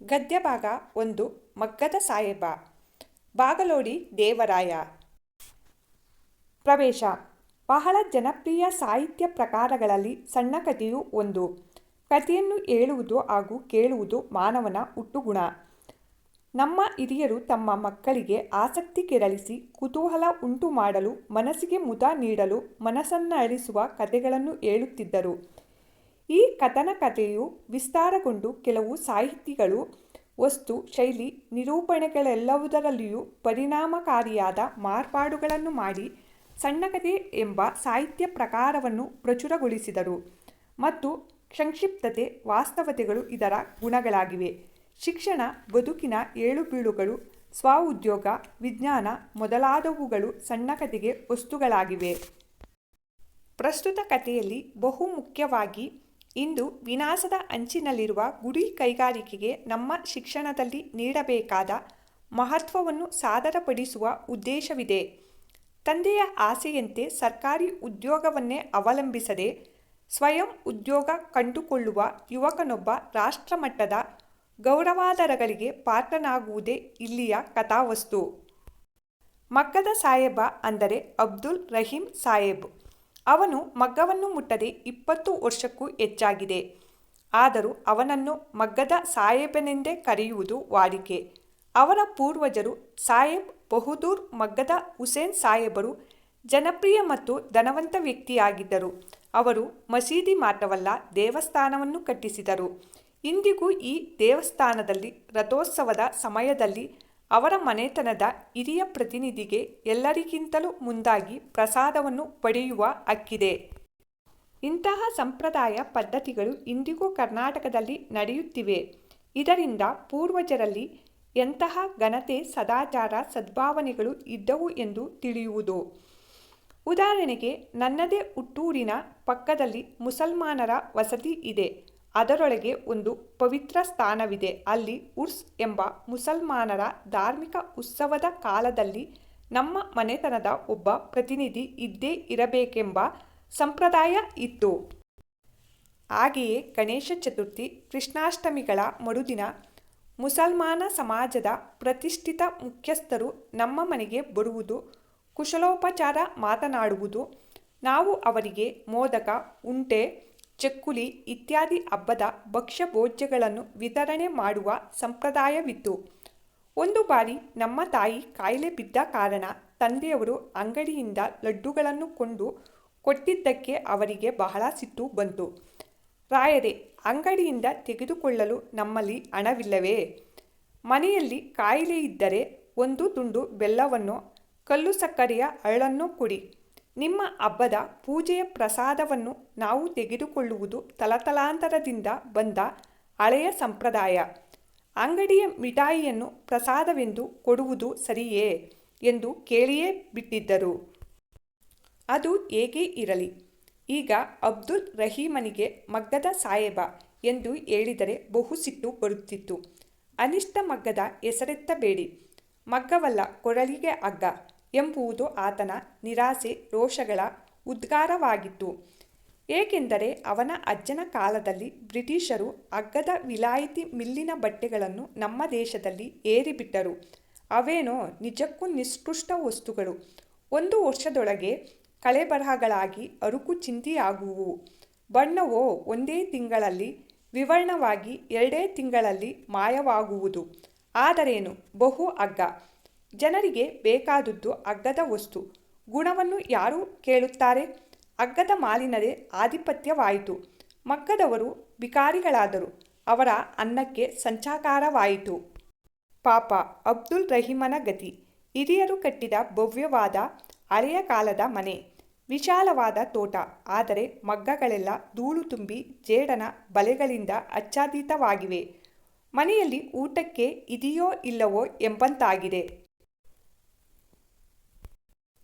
ಗದ್ಯ ಭಾಗ 1 ಮಗ್ಗದ ಸಾಹೇಬ ಬಾಗಲೋಡಿ ದೇವರಾಯ. ಪ್ರವೇಶ. ಬಹಳ ಜನಪ್ರಿಯ ಸಾಹಿತ್ಯ ಪ್ರಕಾರಗಳಲ್ಲಿ ಸಣ್ಣ ಕಥೆಯೂ ಒಂದು. ಕಥೆಯನ್ನು ಹೇಳುವುದು ಹಾಗೂ ಕೇಳುವುದು ಮಾನವನ ಹುಟ್ಟುಗುಣ. ನಮ್ಮ ಹಿರಿಯರು ತಮ್ಮ ಮಕ್ಕಳಿಗೆ ಆಸಕ್ತಿ ಕೆರಳಿಸಿ ಕುತೂಹಲ ಉಂಟು ಮಾಡಲು, ಮನಸ್ಸಿಗೆ ಮುದ ನೀಡಲು ಮನಸ್ಸನ್ನರಳಿಸುವ ಕಥೆಗಳನ್ನು ಹೇಳುತ್ತಿದ್ದರು. ಈ ಕಥೆಯು ವಿಸ್ತಾರಗೊಂಡು ಕೆಲವು ಸಾಹಿತಿಗಳು ವಸ್ತು, ಶೈಲಿ, ನಿರೂಪಣೆಗಳೆಲ್ಲವುದರಲ್ಲಿಯೂ ಪರಿಣಾಮಕಾರಿಯಾದ ಮಾರ್ಪಾಡುಗಳನ್ನು ಮಾಡಿ ಸಣ್ಣ ಕಥೆ ಎಂಬ ಸಾಹಿತ್ಯ ಪ್ರಕಾರವನ್ನು ಪ್ರಚುರಗೊಳಿಸಿದರು. ಮತ್ತು ಸಂಕ್ಷಿಪ್ತತೆ, ವಾಸ್ತವತೆಗಳು ಇದರ ಗುಣಗಳಾಗಿವೆ. ಶಿಕ್ಷಣ, ಬದುಕಿನ ಏಳುಬೀಳುಗಳು, ಸ್ವಉದ್ಯೋಗ, ವಿಜ್ಞಾನ ಮೊದಲಾದವುಗಳು ಸಣ್ಣ ಕಥೆಗೆ ವಸ್ತುಗಳಾಗಿವೆ. ಪ್ರಸ್ತುತ ಕಥೆಯಲ್ಲಿ ಬಹುಮುಖ್ಯವಾಗಿ ಇಂದು ವಿನಾಶದ ಅಂಚಿನಲ್ಲಿರುವ ಗುಡಿ ಕೈಗಾರಿಕೆಗೆ ನಮ್ಮ ಶಿಕ್ಷಣದಲ್ಲಿ ನೀಡಬೇಕಾದ ಮಹತ್ವವನ್ನು ಸಾದರಪಡಿಸುವ ಉದ್ದೇಶವಿದೆ. ತಂದೆಯ ಆಸೆಯಂತೆ ಸರ್ಕಾರಿ ಉದ್ಯೋಗವನ್ನೇ ಅವಲಂಬಿಸದೆ ಸ್ವಯಂ ಉದ್ಯೋಗ ಕಂಡುಕೊಳ್ಳುವ ಯುವಕನೊಬ್ಬ ರಾಷ್ಟ್ರಮಟ್ಟದ ಗೌರವಾದರಗಳಿಗೆ ಪಾತ್ರನಾಗುವುದೇ ಇಲ್ಲಿಯ ಕಥಾವಸ್ತು. ಮಗ್ಗದ ಸಾಹೇಬ ಅಂದರೆ ಅಬ್ದುಲ್ ರಹೀಂ ಸಾಹೇಬ್. ಅವನು ಮಗ್ಗವನ್ನು ಮುಟ್ಟದೆ 20 ವರ್ಷಕ್ಕೂ ಹೆಚ್ಚಾಗಿದೆ. ಆದರೂ ಅವನನ್ನು ಮಗ್ಗದ ಸಾಹೇಬನೆಂದೇ ಕರೆಯುವುದು ವಾಡಿಕೆ. ಅವರ ಪೂರ್ವಜರು ಸಾಹೇಬ್ ಬಹದ್ದೂರ್ ಮಗ್ಗದ ಹುಸೇನ್ ಸಾಹೇಬರು ಜನಪ್ರಿಯ ಮತ್ತು ಧನವಂತ ವ್ಯಕ್ತಿಯಾಗಿದ್ದರು. ಅವರು ಮಸೀದಿ ಮಾತ್ರವಲ್ಲ, ದೇವಸ್ಥಾನವನ್ನು ಕಟ್ಟಿಸಿದರು. ಇಂದಿಗೂ ಈ ದೇವಸ್ಥಾನದಲ್ಲಿ ರಥೋತ್ಸವದ ಸಮಯದಲ್ಲಿ ಅವರ ಮನೆತನದ ಹಿರಿಯ ಪ್ರತಿನಿಧಿಗೆ ಎಲ್ಲರಿಗಿಂತಲೂ ಮುಂದಾಗಿ ಪ್ರಸಾದವನ್ನು ಪಡೆಯುವ ಹಕ್ಕಿದೆ. ಇಂತಹ ಸಂಪ್ರದಾಯ ಪದ್ಧತಿಗಳು ಇಂದಿಗೂ ಕರ್ನಾಟಕದಲ್ಲಿ ನಡೆಯುತ್ತಿವೆ. ಇದರಿಂದ ಪೂರ್ವಜರಲ್ಲಿ ಎಂತಹ ಘನತೆ, ಸದಾಚಾರ, ಸದ್ಭಾವನೆಗಳು ಇದ್ದವು ಎಂದು ತಿಳಿಯುವುದು. ಉದಾಹರಣೆಗೆ, ನನ್ನದೇ ಹುಟ್ಟೂರಿನ ಪಕ್ಕದಲ್ಲಿ ಮುಸಲ್ಮಾನರ ವಸತಿ ಇದೆ. ಅದರೊಳಗೆ ಒಂದು ಪವಿತ್ರ ಸ್ಥಾನವಿದೆ. ಅಲ್ಲಿ ಉರ್ಸ್ ಎಂಬ ಮುಸಲ್ಮಾನರ ಧಾರ್ಮಿಕ ಉತ್ಸವದ ಕಾಲದಲ್ಲಿ ನಮ್ಮ ಮನೆತನದ ಒಬ್ಬ ಪ್ರತಿನಿಧಿ ಇದ್ದೇ ಇರಬೇಕೆಂಬ ಸಂಪ್ರದಾಯ ಇತ್ತು. ಹಾಗೆಯೇ ಗಣೇಶ ಚತುರ್ಥಿ, ಕೃಷ್ಣಾಷ್ಟಮಿಗಳ ಮರುದಿನ ಮುಸಲ್ಮಾನ ಸಮಾಜದ ಪ್ರತಿಷ್ಠಿತ ಮುಖ್ಯಸ್ಥರು ನಮ್ಮ ಮನೆಗೆ ಬರುವುದು, ಕುಶಲೋಪಚಾರ ಮಾತನಾಡುವುದು, ನಾವು ಅವರಿಗೆ ಮೋದಕ, ಉಂಟೆ, ಚಕ್ಕುಲಿ ಇತ್ಯಾದಿ ಹಬ್ಬದ ಭಕ್ಷ್ಯ ಭೋಜ್ಯಗಳನ್ನು ವಿತರಣೆ ಮಾಡುವ ಸಂಪ್ರದಾಯವಿತ್ತು. ಒಂದು ಬಾರಿ ನಮ್ಮ ತಾಯಿ ಕಾಯಿಲೆ ಬಿದ್ದ ಕಾರಣ ತಂದೆಯವರು ಅಂಗಡಿಯಿಂದ ಲಡ್ಡುಗಳನ್ನು ಕೊಂಡು ಕೊಟ್ಟಿದ್ದಕ್ಕೆ ಅವರಿಗೆ ಬಹಳ ಸಿಟ್ಟು ಬಂತು. ರಾಯರೇ, ಅಂಗಡಿಯಿಂದ ತೆಗೆದುಕೊಳ್ಳಲು ನಮ್ಮಲ್ಲಿ ಹಣವಿಲ್ಲವೇ? ಮನೆಯಲ್ಲಿ ಕಾಯಿಲೆಯಿದ್ದರೆ ಒಂದು ತುಂಡು ಬೆಲ್ಲವನ್ನು, ಕಲ್ಲು ಸಕ್ಕರೆಯ ಅರಳನ್ನು ಕೊಡಿ. ನಿಮ್ಮ ಹಬ್ಬದ ಪೂಜೆಯ ಪ್ರಸಾದವನ್ನು ನಾವು ತೆಗೆದುಕೊಳ್ಳುವುದು ತಲತಲಾಂತರದಿಂದ ಬಂದ ಹಳೆಯ ಸಂಪ್ರದಾಯ. ಅಂಗಡಿಯ ಮಿಠಾಯಿಯನ್ನು ಪ್ರಸಾದವೆಂದು ಕೊಡುವುದು ಸರಿಯೇ ಎಂದು ಕೇಳಿಯೇ ಬಿಟ್ಟಿದ್ದರು. ಅದು ಹೇಗೇ ಇರಲಿ, ಈಗ ಅಬ್ದುಲ್ ರಹೀಮನಿಗೆ ಮಗ್ಗದ ಸಾಹೇಬ ಎಂದು ಹೇಳಿದರೆ ಬಹು ಸಿಟ್ಟು ಬರುತ್ತಿತ್ತು. ಅನಿಷ್ಟ ಮಗ್ಗದ ಹೆಸರೆತ್ತಬೇಡಿ, ಮಗ್ಗವಲ್ಲ ಕೊರಳಿಗೆ ಹಗ್ಗ ಎಂಬುದು ಆತನ ನಿರಾಸೆ, ರೋಷಗಳ ಉದ್ಗಾರವಾಗಿತ್ತು. ಏಕೆಂದರೆ ಅವನ ಅಜ್ಜನ ಕಾಲದಲ್ಲಿ ಬ್ರಿಟಿಷರು ಹಗ್ಗದ ವಿಲಾಯಿತಿ ಮಿಲ್ಲಿನ ಬಟ್ಟೆಗಳನ್ನು ನಮ್ಮ ದೇಶದಲ್ಲಿ ಏರಿಬಿಟ್ಟರು. ಅವೇನೋ ನಿಜಕ್ಕೂ ನಿಷ್ಕೃಷ್ಟ ವಸ್ತುಗಳು. 1 ವರ್ಷದೊಳಗೆ ಕಳೆಬರಹಗಳಾಗಿ ಹರುಕು ಚಿಂದಿಯಾಗುವುವು. ಬಣ್ಣವೋ 1 ತಿಂಗಳಲ್ಲಿ ವಿವರ್ಣವಾಗಿ 2 ತಿಂಗಳಲ್ಲಿ ಮಾಯವಾಗುವುದು. ಆದರೇನು, ಬಹು ಹಗ್ಗ. ಜನರಿಗೆ ಬೇಕಾದುದು ಹಗ್ಗದ ವಸ್ತು. ಗುಣವನ್ನು ಯಾರು ಕೇಳುತ್ತಾರೆ? ಹಗ್ಗದ ಮಾಲಿನದೇ ಆಧಿಪತ್ಯವಾಯಿತು. ಮಗ್ಗದವರು ಬಿಕಾರಿಗಳಾದರು. ಅವರ ಅನ್ನಕ್ಕೆ ಸಂಚಕಾರವಾಯಿತು. ಪಾಪ ಅಬ್ದುಲ್ ರಹೀಮನ ಗತಿ. ಹಿರಿಯರು ಕಟ್ಟಿದ ಭವ್ಯವಾದ ಹಳೆಯ ಕಾಲದ ಮನೆ, ವಿಶಾಲವಾದ ತೋಟ. ಆದರೆ ಮಗ್ಗಗಳೆಲ್ಲ ಧೂಳು ತುಂಬಿ ಜೇಡನ ಬಲೆಗಳಿಂದ ಆಚ್ಛಾದಿತವಾಗಿವೆ. ಮನೆಯಲ್ಲಿ ಊಟಕ್ಕೆ ಇದೆಯೋ ಇಲ್ಲವೋ ಎಂಬಂತಾಗಿದೆ.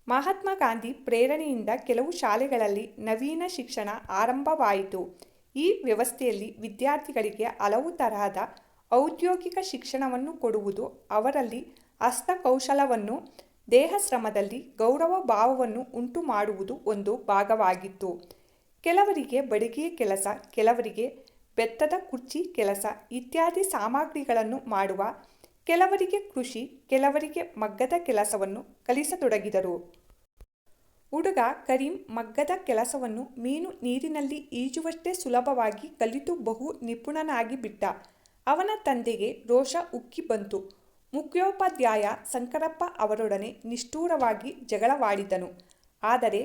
ಮಹಾತ್ಮ ಗಾಂಧಿ ಪ್ರೇರಣೆಯಿಂದ ಕೆಲವು ಶಾಲೆಗಳಲ್ಲಿ ನವೀನ ಶಿಕ್ಷಣ ಆರಂಭವಾಯಿತು. ಈ ವ್ಯವಸ್ಥೆಯಲ್ಲಿ ವಿದ್ಯಾರ್ಥಿಗಳಿಗೆ ಹಲವು ತರಹದ ಔದ್ಯೋಗಿಕ ಶಿಕ್ಷಣವನ್ನು ಕೊಡುವುದು, ಅವರಲ್ಲಿ ಹಸ್ತಕೌಶಲವನ್ನು, ದೇಹಶ್ರಮದಲ್ಲಿ ಗೌರವ ಭಾವವನ್ನು ಉಂಟು ಮಾಡುವುದು ಒಂದು ಭಾಗವಾಗಿತ್ತು. ಕೆಲವರಿಗೆ ಬಡಿಗೆಯ ಕೆಲಸ, ಕೆಲವರಿಗೆ ಬೆತ್ತದ ಕುರ್ಚಿ ಕೆಲಸ ಇತ್ಯಾದಿ ಸಾಮಗ್ರಿಗಳನ್ನು ಮಾಡುವ, ಕೆಲವರಿಗೆ ಕೃಷಿ, ಕೆಲವರಿಗೆ ಮಗ್ಗದ ಕೆಲಸವನ್ನು ಕಲಿಸತೊಡಗಿದರು. ಹುಡುಗ ಕರೀಂ ಮಗ್ಗದ ಕೆಲಸವನ್ನು ಮೀನು ನೀರಿನಲ್ಲಿ ಈಜುವಷ್ಟೇ ಸುಲಭವಾಗಿ ಕಲಿತು ಬಹು ನಿಪುಣನಾಗಿ ಬಿಟ್ಟ. ಅವನ ತಂದೆಗೆ ರೋಷ ಉಕ್ಕಿ ಬಂತು. ಮುಖ್ಯೋಪಾಧ್ಯಾಯ ಶಂಕರಪ್ಪ ಅವರೊಡನೆ ನಿಷ್ಠುರವಾಗಿ ಜಗಳವಾಡಿದನು. ಆದರೆ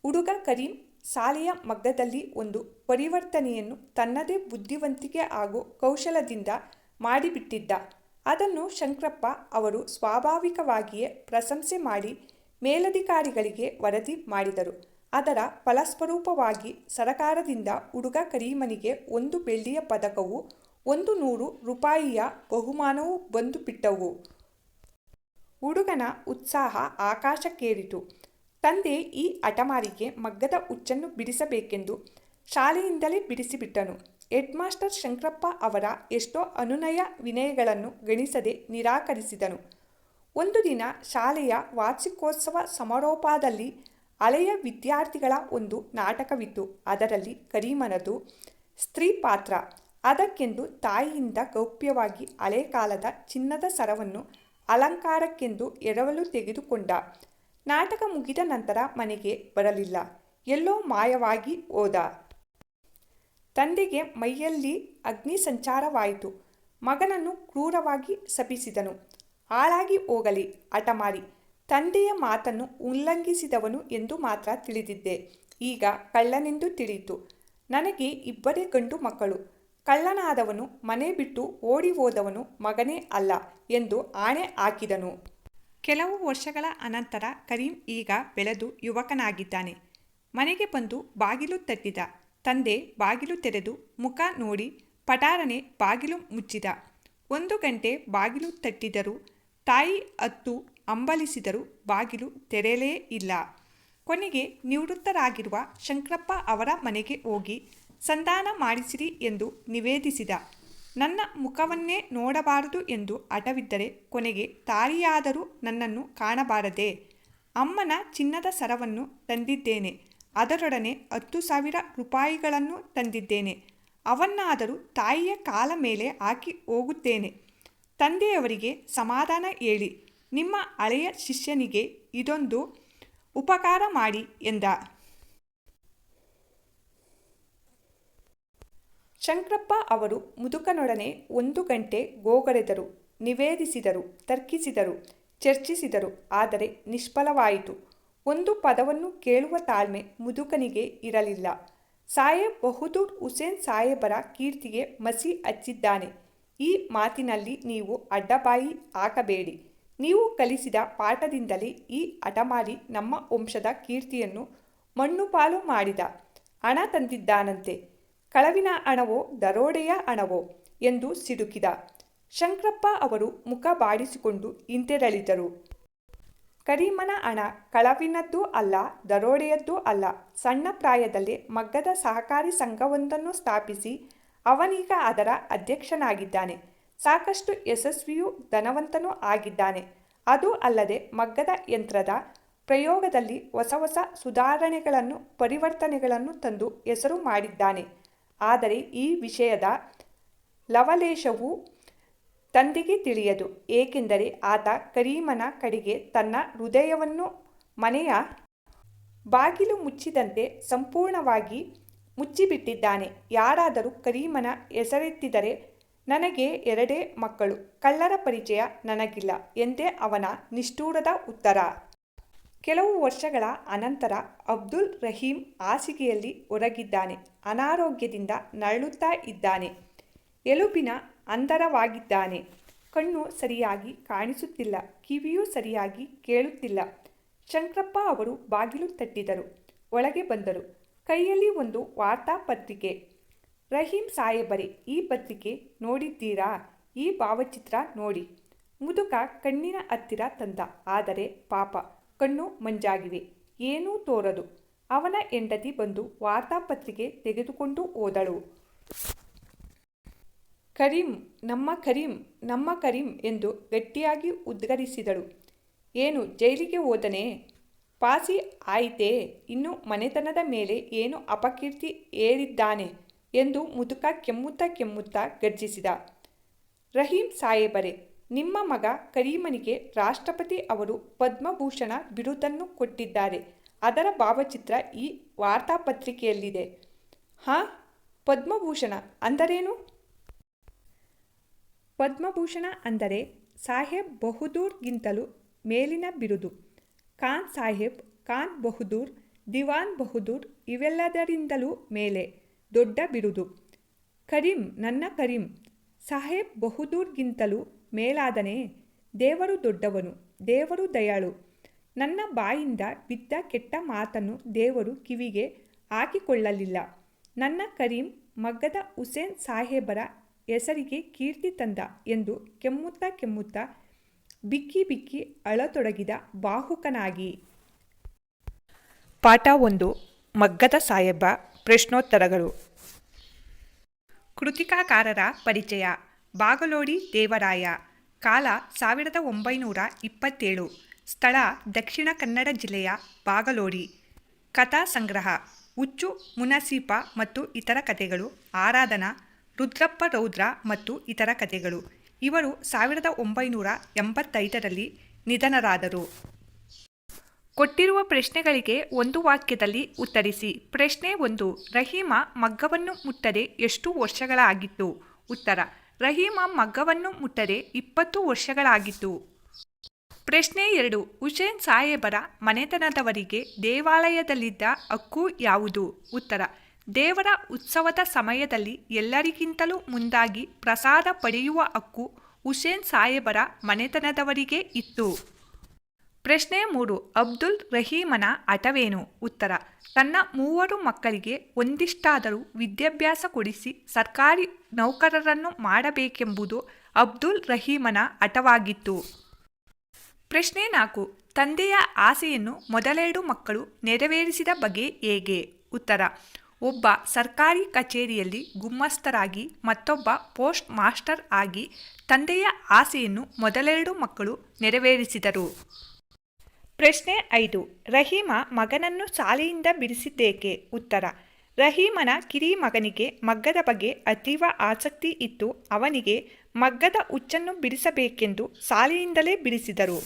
ಹುಡುಗ ಕರೀಂ ಶಾಲೆಯ ಮಗ್ಗದಲ್ಲಿ ಒಂದು ಪರಿವರ್ತನೆಯನ್ನು ತನ್ನದೇ ಬುದ್ಧಿವಂತಿಕೆ ಹಾಗೂ ಕೌಶಲದಿಂದ ಮಾಡಿಬಿಟ್ಟಿದ್ದ. ಅದನ್ನು ಶಂಕರಪ್ಪ ಅವರು ಸ್ವಾಭಾವಿಕವಾಗಿಯೇ ಪ್ರಶಂಸೆ ಮಾಡಿ ಮೇಲಧಿಕಾರಿಗಳಿಗೆ ವರದಿ ಮಾಡಿದರು. ಅದರ ಫಲಸ್ವರೂಪವಾಗಿ ಸರಕಾರದಿಂದ ಹುಡುಗ ಕರೀಮನಿಗೆ 1 ಬೆಳ್ಳಿಯ ಪದಕವೂ 100 ರೂಪಾಯಿಯ ಬಹುಮಾನವೂ ಬಂದು ಬಿಟ್ಟವು. ಹುಡುಗನ ಉತ್ಸಾಹ ಆಕಾಶಕ್ಕೇರಿತು. ತಂದೆ ಈ ಹಠಮಾರಿಗೆ ಮಗ್ಗದ ಹುಚ್ಚನ್ನು ಬಿಡಿಸಬೇಕೆಂದು ಶಾಲೆಯಿಂದಲೇ ಬಿಡಿಸಿಬಿಟ್ಟನು. ಹೆಡ್ ಮಾಸ್ಟರ್ ಶಂಕರಪ್ಪ ಅವರ ಎಷ್ಟೋ ಅನುನಯ ವಿನಯಗಳನ್ನು ಗಣಿಸದೆ ನಿರಾಕರಿಸಿದನು. ಒಂದು ದಿನ ಶಾಲೆಯ ವಾರ್ಷಿಕೋತ್ಸವ ಸಮಾರೋಪದಲ್ಲಿ ಹಳೆಯ ವಿದ್ಯಾರ್ಥಿಗಳ ಒಂದು ನಾಟಕವಿತ್ತು. ಅದರಲ್ಲಿ ಕರೀಮನದು ಸ್ತ್ರೀ ಪಾತ್ರ. ಅದಕ್ಕೆಂದು ತಾಯಿಯಿಂದ ಗೌಪ್ಯವಾಗಿ ಹಳೆ ಕಾಲದ ಚಿನ್ನದ ಸರವನ್ನು ಅಲಂಕಾರಕ್ಕೆಂದು ಎರವಲು ತೆಗೆದುಕೊಂಡ. ನಾಟಕ ಮುಗಿದ ನಂತರ ಮನೆಗೆ ಬರಲಿಲ್ಲ. ಎಲ್ಲೋ ಮಾಯವಾಗಿ ಹೋದ. ತಂದೆಗೆ ಮೈಯಲ್ಲಿ ಅಗ್ನಿ ಸಂಚಾರವಾಯಿತು. ಮಗನನ್ನು ಕ್ರೂರವಾಗಿ ಶಪಿಸಿದನು. ಹಾಳಾಗಿ ಹೋಗಲಿ ಹಠಮಾರಿ. ತಂದೆಯ ಮಾತನ್ನು ಉಲ್ಲಂಘಿಸಿದವನು ಎಂದು ಮಾತ್ರ ತಿಳಿದಿದ್ದೆ. ಈಗ ಕಳ್ಳನೆಂದು ತಿಳಿಯಿತು. ನನಗೆ 2 ಗಂಡು ಮಕ್ಕಳು. ಕಳ್ಳನಾದವನು ಮನೆ ಬಿಟ್ಟು ಓಡಿ ಹೋದವನು ಮಗನೇ ಅಲ್ಲ ಎಂದು ಆಣೆ ಹಾಕಿದನು. ಕೆಲವು ವರ್ಷಗಳ ಅನಂತರ ಕರೀಂ ಈಗ ಬೆಳೆದು ಯುವಕನಾಗಿದ್ದಾನೆ. ಮನೆಗೆ ಬಂದು ಬಾಗಿಲು ತಟ್ಟಿದ. ತಂದೆ ಬಾಗಿಲು ತೆರೆದು ಮುಖ ನೋಡಿ ಪಟಾರನೆ ಬಾಗಿಲು ಮುಚ್ಚಿದ. 1 ಗಂಟೆ ಬಾಗಿಲು ತಟ್ಟಿದರೂ ತಾಯಿ ಅತ್ತು ಹಂಬಲಿಸಿದರೂ ಬಾಗಿಲು ತೆರೆಯಲೇ ಇಲ್ಲ. ಕೊನೆಗೆ ನಿವೃತ್ತರಾಗಿರುವ ಶಂಕರಪ್ಪ ಅವರ ಮನೆಗೆ ಹೋಗಿ ಸಂಧಾನ ಮಾಡಿಸಿರಿ ಎಂದು ನಿವೇದಿಸಿದ. ನನ್ನ ಮುಖವನ್ನೇ ನೋಡಬಾರದು ಎಂದು ಹಠವಿದ್ದರೆ ಕೊನೆಗೆ ತಾಯಿಯಾದರೂ ನನ್ನನ್ನು ಕಾಣಬಾರದೆ. ಅಮ್ಮನ ಚಿನ್ನದ ಸರವನ್ನು ತಂದಿದ್ದೇನೆ. ಅದರೊಡನೆ 10,000 ರೂಪಾಯಿಗಳನ್ನು ತಂದಿದ್ದೇನೆ. ಅವನ್ನಾದರೂ ತಾಯಿಯ ಕಾಲ ಮೇಲೆ ಹಾಕಿ ಹೋಗುತ್ತೇನೆ. ತಂದೆಯವರಿಗೆ ಸಮಾಧಾನ ಹೇಳಿ ನಿಮ್ಮ ಹಳೆಯ ಶಿಷ್ಯನಿಗೆ ಇದೊಂದು ಉಪಕಾರ ಮಾಡಿ ಎಂದ. ಶಂಕರಪ್ಪ ಅವರು ಮುದುಕನೊಡನೆ 1 ಗಂಟೆ ಗೋಗರೆದರು, ನಿವೇದಿಸಿದರು, ತರ್ಕಿಸಿದರು, ಚರ್ಚಿಸಿದರು. ಆದರೆ ನಿಷ್ಫಲವಾಯಿತು. ಒಂದು ಪದವನ್ನು ಕೇಳುವ ತಾಳ್ಮೆ ಮುದುಕನಿಗೆ ಇರಲಿಲ್ಲ. ಸಾಹೇಬ್ ಬಹದ್ದೂರ್ ಹುಸೇನ್ ಸಾಹೇಬರ ಕೀರ್ತಿಗೆ ಮಸಿ ಹಚ್ಚಿದ್ದಾನೆ. ಈ ಮಾತಿನಲ್ಲಿ ನೀವು ಅಡ್ಡಬಾಯಿ ಹಾಕಬೇಡಿ. ನೀವು ಕಲಿಸಿದ ಪಾಠದಿಂದಲೇ ಈ ಹಠಮಾರಿ ನಮ್ಮ ವಂಶದ ಕೀರ್ತಿಯನ್ನು ಮಣ್ಣುಪಾಲು ಮಾಡಿದ. ಹಣ ತಂದಿದ್ದಾನಂತೆ. ಕಳವಿನ ಹಣವೋ ದರೋಡೆಯ ಹಣವೋ ಎಂದು ಸಿಡುಕಿದ. ಶಂಕರಪ್ಪ ಅವರು ಮುಖ ಬಾಡಿಸಿಕೊಂಡು ಹಿಂತೆರಳಿದರು. ಕರೀಮನ ಹಣ ಕಳವಿನದ್ದೂ ಅಲ್ಲ, ದರೋಡೆಯದ್ದೂ ಅಲ್ಲ. ಸಣ್ಣ ಪ್ರಾಯದಲ್ಲೇ ಮಗ್ಗದ ಸಹಕಾರಿ ಸಂಘವೊಂದನ್ನು ಸ್ಥಾಪಿಸಿ ಅವನೀಗ ಅದರ ಅಧ್ಯಕ್ಷನಾಗಿದ್ದಾನೆ. ಸಾಕಷ್ಟು ಯಶಸ್ವಿಯೂ ಧನವಂತನೂ ಆಗಿದ್ದಾನೆ. ಅದೂ ಅಲ್ಲದೆ ಮಗ್ಗದ ಯಂತ್ರದ ಪ್ರಯೋಗದಲ್ಲಿ ಹೊಸ ಹೊಸ ಸುಧಾರಣೆಗಳನ್ನು ಪರಿವರ್ತನೆಗಳನ್ನು ತಂದು ಹೆಸರು ಮಾಡಿದ್ದಾನೆ. ಆದರೆ ಈ ವಿಷಯದ ಲವಲೇಶವೂ ತಂದೆಗೆ ತಿಳಿಯದು. ಏಕೆಂದರೆ ಆತ ಕರೀಮನ ಕಡೆಗೆ ತನ್ನ ಹೃದಯವನ್ನು ಮನೆಯ ಬಾಗಿಲು ಮುಚ್ಚಿದಂತೆ ಸಂಪೂರ್ಣವಾಗಿ ಮುಚ್ಚಿಬಿಟ್ಟಿದ್ದಾನೆ. ಯಾರಾದರೂ ಕರೀಮನ ಹೆಸರೆತ್ತಿದರೆ ನನಗೆ 2 ಮಕ್ಕಳು, ಕಳ್ಳರ ಪರಿಚಯ ನನಗಿಲ್ಲ ಎಂದೇ ಅವನ ನಿಷ್ಠುರದ ಉತ್ತರ. ಕೆಲವು ವರ್ಷಗಳ ಅನಂತರ ಅಬ್ದುಲ್ ರಹೀಂ ಹಾಸಿಗೆಯಲ್ಲಿ ಹೊರಗಿದ್ದಾನೆ. ಅನಾರೋಗ್ಯದಿಂದ ನರಳುತ್ತಾ ಇದ್ದಾನೆ. ಎಲುಬಿನ ಅಂಧರವಾಗಿದ್ದಾನೆ. ಕಣ್ಣು ಸರಿಯಾಗಿ ಕಾಣಿಸುತ್ತಿಲ್ಲ, ಕಿವಿಯೂ ಸರಿಯಾಗಿ ಕೇಳುತ್ತಿಲ್ಲ. ಶಂಕರಪ್ಪ ಅವರು ಬಾಗಿಲು ತಟ್ಟಿದರು. ಒಳಗೆ ಬಂದರು. ಕೈಯಲ್ಲಿ ಒಂದು ವಾರ್ತಾಪತ್ರಿಕೆ. ರಹೀಂ ಸಾಹೇಬರೇ, ಈ ಪತ್ರಿಕೆ ನೋಡಿದ್ದೀರಾ? ಈ ಭಾವಚಿತ್ರ ನೋಡಿ. ಮುದುಕ ಕಣ್ಣಿನ ಹತ್ತಿರ ತಂದ. ಆದರೆ ಪಾಪ ಕಣ್ಣು ಮಂಜಾಗಿವೆ, ಏನೂ ತೋರದು. ಅವನ ಹೆಂಡತಿ ಬಂದು ವಾರ್ತಾಪತ್ರಿಕೆ ತೆಗೆದುಕೊಂಡು ಹೋದಳು. ಕರೀಂ, ನಮ್ಮ ಕರೀಂ, ನಮ್ಮ ಕರೀಂ ಎಂದು ಗಟ್ಟಿಯಾಗಿ ಉದ್ಗರಿಸಿದಳು. ಏನು ಜೈಲಿಗೆ ಹೋದನೇ? ಪಾಸಿ ಆಯಿತೇ? ಇನ್ನು ಮನೆತನದ ಮೇಲೆ ಏನು ಅಪಕೀರ್ತಿ ಏರಿದ್ದಾನೆ ಎಂದು ಮುದುಕ ಕೆಮ್ಮುತ್ತಾ ಗರ್ಜಿಸಿದ. ರಹೀಂ ಸಾಹೇಬರೇ, ನಿಮ್ಮ ಮಗ ಕರೀಮನಿಗೆ ರಾಷ್ಟ್ರಪತಿ ಅವರು ಪದ್ಮಭೂಷಣ ಬಿರುದನ್ನು ಕೊಟ್ಟಿದ್ದಾರೆ. ಅದರ ಭಾವಚಿತ್ರ ಈ ವಾರ್ತಾಪತ್ರಿಕೆಯಲ್ಲಿದೆ. ಹಾಂ, ಪದ್ಮಭೂಷಣ ಅಂದರೇನು? ಪದ್ಮಭೂಷಣ ಅಂದರೆ ಸಾಹೇಬ್ ಬಹದ್ದೂರ್ಗಿಂತಲೂ ಮೇಲಿನ ಬಿರುದು. ಖಾನ್ ಸಾಹೇಬ್, ಖಾನ್ ಬಹದ್ದೂರ್, ದಿವಾನ್ ಬಹದ್ದೂರ್ ಇವೆಲ್ಲದರಿಂದಲೂ ಮೇಲೆ ದೊಡ್ಡ ಬಿರುದು. ಕರೀಂ, ನನ್ನ ಕರೀಂ ಸಾಹೇಬ್ ಬಹದ್ದೂರ್ಗಿಂತಲೂ ಮೇಲಾದನೇ? ದೇವರು ದೊಡ್ಡವನು, ದೇವರು ದಯಾಳು. ನನ್ನ ಬಾಯಿಂದ ಬಿದ್ದ ಕೆಟ್ಟ ಮಾತನ್ನು ದೇವರು ಕಿವಿಗೆ ಹಾಕಿಕೊಳ್ಳಲಿಲ್ಲ. ನನ್ನ ಕರೀಂ ಮಗ್ಗದ ಹುಸೇನ್ ಸಾಹೇಬರ ಹೆಸರಿಗೆ ಕೀರ್ತಿ ತಂದ ಎಂದು ಕೆಮ್ಮುತ್ತಾ ಬಿಕ್ಕಿ ಅಳತೊಡಗಿದ ಬಾಹುಕನಾಗಿ. ಪಾಠ 1. ಮಗ್ಗದ ಸಾಹೇಬ. ಪ್ರಶ್ನೋತ್ತರಗಳು. ಕೃತಿಕಾಕಾರರ ಪರಿಚಯ. ಬಾಗಲೋಡಿ ದೇವರಾಯ. ಕಾಲ 1927. ಸ್ಥಳ ದಕ್ಷಿಣ ಕನ್ನಡ ಜಿಲ್ಲೆಯ ಬಾಗಲೋಡಿ. ಕಥಾ ಸಂಗ್ರಹ: ಹುಚ್ಚು ಮುನಸೀಪ ಮತ್ತು ಇತರ ಕಥೆಗಳು, ಆರಾಧನಾ, ರುದ್ರಪ್ಪ ರೌದ್ರ ಮತ್ತು ಇತರ ಕಥೆಗಳು. ಇವರು 1985ರಲ್ಲಿ ನಿಧನರಾದರು. ಕೊಟ್ಟಿರುವ ಪ್ರಶ್ನೆಗಳಿಗೆ ಒಂದು ವಾಕ್ಯದಲ್ಲಿ ಉತ್ತರಿಸಿ. ಪ್ರಶ್ನೆ 1. ರಹೀಮ ಮಗ್ಗವನ್ನು ಮುಟ್ಟದೆ ಎಷ್ಟು ವರ್ಷಗಳಾಗಿತ್ತು? ಉತ್ತರ: ರಹೀಮ ಮಗ್ಗವನ್ನು ಮುಟ್ಟದೆ 20 ವರ್ಷಗಳಾಗಿತ್ತು. ಪ್ರಶ್ನೆ 2. ಹುಸೇನ್ ಸಾಹೇಬರ ಮನೆತನದವರಿಗೆ ದೇವಾಲಯದಲ್ಲಿದ್ದ ಹಕ್ಕು ಯಾವುದು? ಉತ್ತರ: ದೇವರ ಉತ್ಸವದ ಸಮಯದಲ್ಲಿ ಎಲ್ಲರಿಗಿಂತಲೂ ಮುಂದಾಗಿ ಪ್ರಸಾದ ಪಡೆಯುವ ಹಕ್ಕು ಹುಸೇನ್ ಸಾಹೇಬರ ಮನೆತನದವರಿಗೆ ಇತ್ತು. ಪ್ರಶ್ನೆ 3. ಅಬ್ದುಲ್ ರಹೀಮನ ಹಠವೇನು? ಉತ್ತರ: ತನ್ನ 3 ಮಕ್ಕಳಿಗೆ ಒಂದಿಷ್ಟಾದರೂ ವಿದ್ಯಾಭ್ಯಾಸ ಕೊಡಿಸಿ ಸರ್ಕಾರಿ ನೌಕರರನ್ನು ಮಾಡಬೇಕೆಂಬುದು ಅಬ್ದುಲ್ ರಹೀಮನ ಹಠವಾಗಿತ್ತು. ಪ್ರಶ್ನೆ 4. ತಂದೆಯ ಆಸೆಯನ್ನು ಮೊದಲೆರಡು ಮಕ್ಕಳು ನೆರವೇರಿಸಿದ ಬಗೆ ಹೇಗೆ? ಉತ್ತರ: ಒಬ್ಬ ಸರ್ಕಾರಿ ಕಚೇರಿಯಲ್ಲಿ ಗುಮಾಸ್ತರಾಗಿ, ಮತ್ತೊಬ್ಬ ಪೋಸ್ಟ್ ಮಾಸ್ಟರ್ ಆಗಿ ತಂದೆಯ ಆಸೆಯನ್ನು ಮೊದಲೆರಡು ಮಕ್ಕಳು ನೆರವೇರಿಸಿದರು. ಪ್ರಶ್ನೆ 5. ರಹೀಮ ಮಗನನ್ನು ಶಾಲೆಯಿಂದ ಬಿಡಿಸಿದ್ದೇಕೆ? ಉತ್ತರ: ರಹೀಮನ ಕಿರಿ ಮಗನಿಗೆ ಮಗ್ಗದ ಬಗ್ಗೆ ಅತೀವ ಆಸಕ್ತಿ ಇತ್ತು. ಅವನಿಗೆ ಮಗ್ಗದ ಹುಚ್ಚನ್ನು ಬಿಡಿಸಬೇಕೆಂದು ಶಾಲೆಯಿಂದಲೇ ಬಿಡಿಸಿದರು.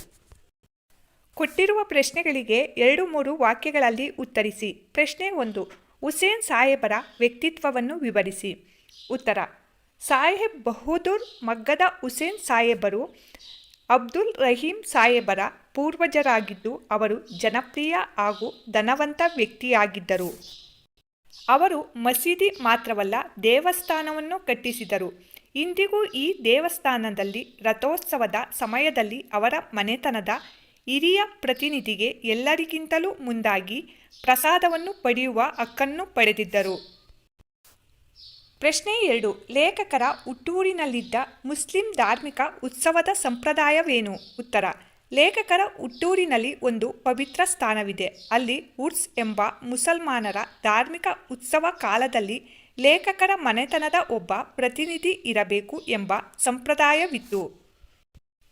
ಕೊಟ್ಟಿರುವ ಪ್ರಶ್ನೆಗಳಿಗೆ 2-3 ವಾಕ್ಯಗಳಲ್ಲಿ ಉತ್ತರಿಸಿ. ಪ್ರಶ್ನೆ 1. ಹುಸೇನ್ ಸಾಹೇಬರ ವ್ಯಕ್ತಿತ್ವವನ್ನು ವಿವರಿಸಿ. ಉತ್ತರ: ಸಾಹೇಬ್ ಬಹದ್ದೂರ್ ಮಗ್ಗದ ಹುಸೇನ್ ಸಾಹೇಬರು ಅಬ್ದುಲ್ ರಹೀಂ ಸಾಹೇಬರ ಪೂರ್ವಜರಾಗಿದ್ದು, ಅವರು ಜನಪ್ರಿಯ ಹಾಗೂ ಧನವಂತ ವ್ಯಕ್ತಿಯಾಗಿದ್ದರು. ಅವರು ಮಸೀದಿ ಮಾತ್ರವಲ್ಲ, ದೇವಸ್ಥಾನವನ್ನು ಕಟ್ಟಿಸಿದರು. ಇಂದಿಗೂ ಈ ದೇವಸ್ಥಾನದಲ್ಲಿ ರಥೋತ್ಸವದ ಸಮಯದಲ್ಲಿ ಅವರ ಮನೆತನದ ಹಿರಿಯ ಪ್ರತಿನಿಧಿಗೆ ಎಲ್ಲರಿಗಿಂತಲೂ ಮುಂದಾಗಿ ಪ್ರಸಾದವನ್ನು ಪಡೆಯುವ ಹಕ್ಕನ್ನು ಪಡೆದಿದ್ದರು. ಪ್ರಶ್ನೆ 2. ಲೇಖಕರ ಹುಟ್ಟೂರಿನಲ್ಲಿದ್ದ ಮುಸ್ಲಿಂ ಧಾರ್ಮಿಕ ಉತ್ಸವದ ಸಂಪ್ರದಾಯವೇನು? ಉತ್ತರ: ಲೇಖಕರ ಹುಟ್ಟೂರಿನಲ್ಲಿ ಒಂದು ಪವಿತ್ರ ಸ್ಥಾನವಿದೆ. ಅಲ್ಲಿ ಉರ್ಸ್ ಎಂಬ ಮುಸಲ್ಮಾನರ ಧಾರ್ಮಿಕ ಉತ್ಸವ ಕಾಲದಲ್ಲಿ ಲೇಖಕರ ಮನೆತನದ ಒಬ್ಬ ಪ್ರತಿನಿಧಿ ಇರಬೇಕು ಎಂಬ ಸಂಪ್ರದಾಯವಿತ್ತು.